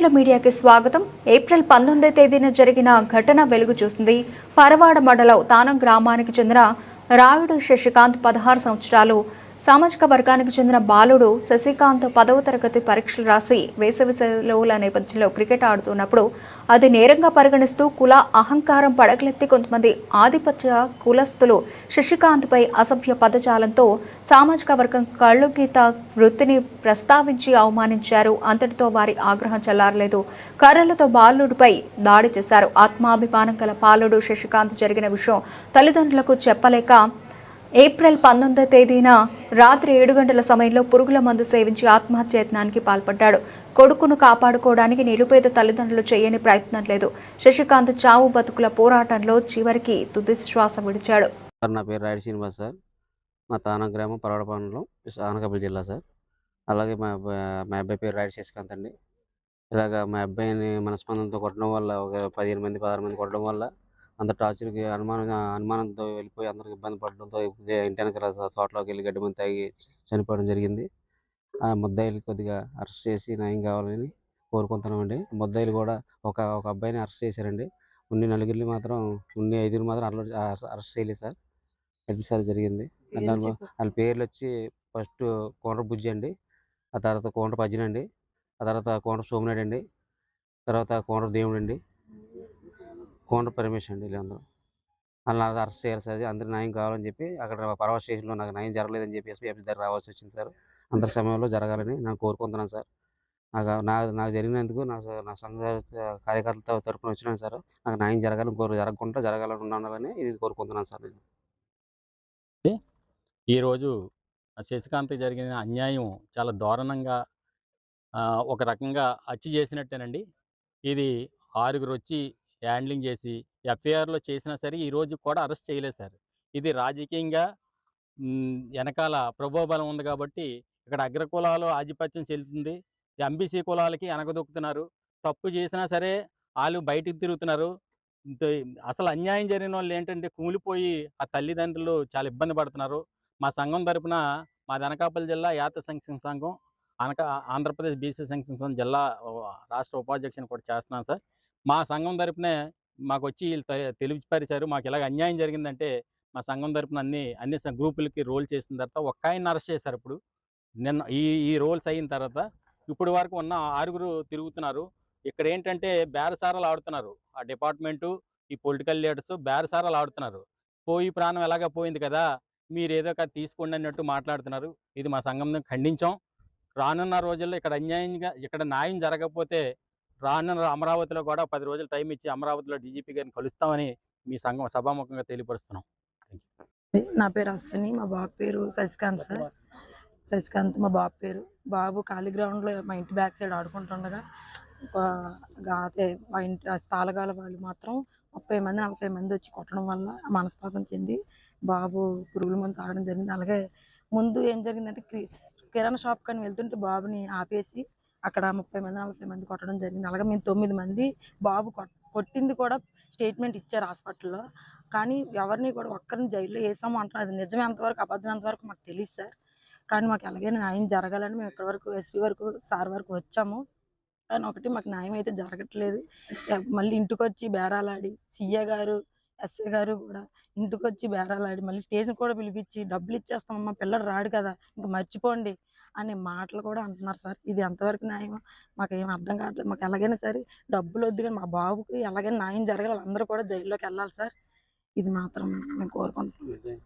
తొలిదొరల మీడియాకి స్వాగతం. ఏప్రిల్ 19వ తేదీన జరిగిన ఘటన వెలుగు చూసింది. పరవాడ మండలం తానం గ్రామానికి చెందిన రాయుడు శశికాంత్ 16 సంవత్సరాలు. సామాజిక వర్గానికి చెందిన బాలుడు శశికాంత్ 10వ తరగతి పరీక్షలు రాసి వేసవి సెలవుల నేపథ్యంలో క్రికెట్ ఆడుతున్నప్పుడు అది నేరంగా పరిగణిస్తూ కుల అహంకారం పడగలెత్తి కొంతమంది ఆధిపత్య కులస్తులు శశికాంత్పై అసభ్య పదజాలంతో సామాజిక వర్గం కళ్ళుగీత వృత్తిని ప్రస్తావించి అవమానించారు. అంతటితో వారి ఆగ్రహం చల్లారలేదు. కర్రలతో బాలుడిపై దాడి చేశారు. ఆత్మాభిమానం గల బాలుడు శశికాంత్ జరిగిన విషయం తల్లిదండ్రులకు చెప్పలేక ఏప్రిల్ 19వ తేదీన రాత్రి 7 గంటల సమయంలో పురుగుల మందు సేవించి ఆత్మహత్యయత్నానికి పాల్పడ్డాడు. కొడుకును కాపాడుకోవడానికి నిరుపేద తల్లిదండ్రులు చేయని ప్రయత్నం లేదు. శశికాంత్ చావు బతుకుల పోరాటంలో చివరికి తుది శ్వాస విడిచాడు. నా పేరు రాయుడు శ్రీనివాస్ సార్. మా తానా గ్రామం పరవాడ మండలం అనకాపల్లి జిల్లా సార్. అలాగే మా అబ్బాయి పేరు రాయుడు శశికాంత్ అండి. ఇలాగ మా అబ్బాయిని మనస్పందనతో కొట్టడం వల్ల ఒక 15 మంది 16 మంది కొట్టడం వల్ల అంత టార్చర్కి అనుమానంతో వెళ్ళిపోయి అందరికి ఇబ్బంది పడడంతో ఇంటి వెనకాల తోటలోకి వెళ్ళి గడ్డి మందు తాగి చనిపోవడం జరిగింది. ఆ ముద్దాయిలు కొద్దిగా అరెస్ట్ చేసి న్యాయం కావాలని కోరుకుంటున్నామండి. ముద్దాయిలు కూడా ఒక అబ్బాయిని అరెస్ట్ చేశారండి. ఉన్న 5 మాత్రం అరెస్ట్ చేయలేదు సార్. ప్రతిసారి జరిగింది. వాళ్ళ పేర్లు వచ్చి ఫస్ట్ కోండ్ర బుజ్జి అండి, ఆ తర్వాత కోండ్ర పజ్జన అండి, ఆ తర్వాత కోండ్ర సోమనాయుడు అండి, తర్వాత కోండ్ర దేవుడు అండి, కోండ్ర పరమేశ్ అండి. వీళ్ళందరూ వాళ్ళని అరెస్ట్ చేయాలి సార్. అందరూ న్యాయం కావాలని చెప్పి అక్కడ పరవ స్టేషన్లో నాకు న్యాయం జరగలేదని చెప్పి ఎస్పీ ఆఫీస్ దగ్గర రావాల్సి వచ్చింది సార్. అందరి సమయంలో జరగాలని నేను కోరుకుంటున్నాను సార్. నాకు జరిగినందుకు నా సంఘ కార్యకర్తల తరఫున వచ్చినాను సార్. నాకు న్యాయం జరగాలని ఉండాలని ఇది కోరుకుంటున్నాను సార్. నేను ఈరోజు శశికాంత్ జరిగిన అన్యాయం చాలా దారుణంగా ఒక రకంగా హత్య చేసినట్టేనండి. ఇది 6గురు వచ్చి హ్యాండ్లింగ్ చేసి ఎఫ్ఐఆర్లో చేసినా సరే ఈరోజు కూడా అరెస్ట్ చేయలేదు సార్. ఇది రాజకీయంగా వెనకాల ప్రభోబలం ఉంది కాబట్టి ఇక్కడ అగ్రకులాలు ఆధిపత్యం చెల్లుతుంది. ఎంబీసీ కులాలకి వెనకదొక్కుతున్నారు. తప్పు చేసినా సరే వాళ్ళు బయటికి తిరుగుతున్నారు. అసలు అన్యాయం జరిగిన వాళ్ళు ఏంటంటే కూలిపోయి ఆ తల్లిదండ్రులు చాలా ఇబ్బంది పడుతున్నారు. మా సంఘం తరపున మా అనకాపల్లి జిల్లా యాత సంక్షేమ సంఘం ఆంధ్రప్రదేశ్ బీసీ సంక్షేమ సంఘం జిల్లా రాష్ట్ర ఉపాధ్యక్షుని కూడా చేస్తున్నాను సార్. మా సంఘం తరపునే మాకు వచ్చి వీళ్ళు తెలియపరిచారు. మాకు ఇలాగ అన్యాయం జరిగిందంటే మా సంఘం తరపున అన్ని గ్రూపులకి రోల్ చేసిన తర్వాత ఒక్క ఆయన అరెస్ట్ చేశారు. ఇప్పుడు నిన్న ఈ రోల్స్ అయిన తర్వాత ఇప్పుడు వరకు ఉన్న 6గురు తిరుగుతున్నారు. ఇక్కడ ఏంటంటే బేరసారాలు ఆడుతున్నారు. ఆ డిపార్ట్మెంటు ఈ పొలిటికల్ లీడర్స్ బేరసారాలు ఆడుతున్నారు. పోయి ప్రాణం ఎలాగా పోయింది కదా, మీరు ఏదో ఒక తీసుకోండి అన్నట్టు మాట్లాడుతున్నారు. ఇది మా సంఘం ఖండించాం. రానున్న రోజుల్లో ఇక్కడ అన్యాయంగా ఇక్కడ న్యాయం జరగకపోతే రానున్న అమరావతిలో కూడా 10 రోజులు టైం ఇచ్చి అమరావతిలో డీజీపీ గారిని కలుస్తామని మీ సంఘం సభాముఖంగా తెలియపరుస్తున్నాం. నా పేరు అశ్విని, మా బాబు పేరు శశికాంత్ సార్. శశికాంత్ మా బాబు పేరు. బాబు ఖాళీ గ్రౌండ్లో మా ఇంటి బ్యాక్ సైడ్ ఆడుకుంటుండగా అదే మా ఇంటి స్థాలగాల వాళ్ళు మాత్రం 30 మంది 40 మంది వచ్చి కొట్టడం వల్ల మనస్తాపం చెంది బాబు పురుగుల మందు తాగడం జరిగింది. అలాగే ముందు ఏం జరిగిందంటే కిరాణా షాప్ కానీ వెళ్తుంటే బాబుని ఆపేసి అక్కడ 30 మంది 40 మంది కొట్టడం జరిగింది. అలాగే మేము 9 మంది బాబు కొట్టింది కూడా స్టేట్మెంట్ ఇచ్చారు హాస్పిటల్లో. కానీ ఎవరిని కూడా ఒక్కరిని జైల్లో వేసాము అంటున్నారు. అది నిజమే అంతవరకు అబద్ధం అంతవరకు మాకు తెలియదు సార్. కానీ మాకు ఎలాగైనా న్యాయం జరగాలని మేము ఇక్కడ వరకు ఎస్పీ వరకు సార్ వరకు వచ్చాము. కానీ ఒకటి మాకు న్యాయం అయితే జరగట్లేదు. మళ్ళీ ఇంటికి వచ్చి బేరాలాడి సీఏ గారు ఎస్ఐ గారు కూడా ఇంటికి వచ్చి బేరాలాడి మళ్ళీ స్టేషన్ కూడా పిలిపించి డబ్బులు ఇచ్చేస్తామమ్మా, పిల్లడు రాడు కదా ఇంక మర్చిపోండి అనే మాటలు కూడా అంటున్నారు సార్. ఇది ఎంతవరకు న్యాయం మాకు ఏం అర్థం కావట్లేదు. మాకు ఎలాగైనా సరే డబ్బులు వద్దు కానీ మా బాబుకి ఎలాగైనా న్యాయం జరగాలి. అందరూ కూడా జైల్లోకి వెళ్ళాలి సార్. ఇది మాత్రం మేము కోరుకుంటున్నాం.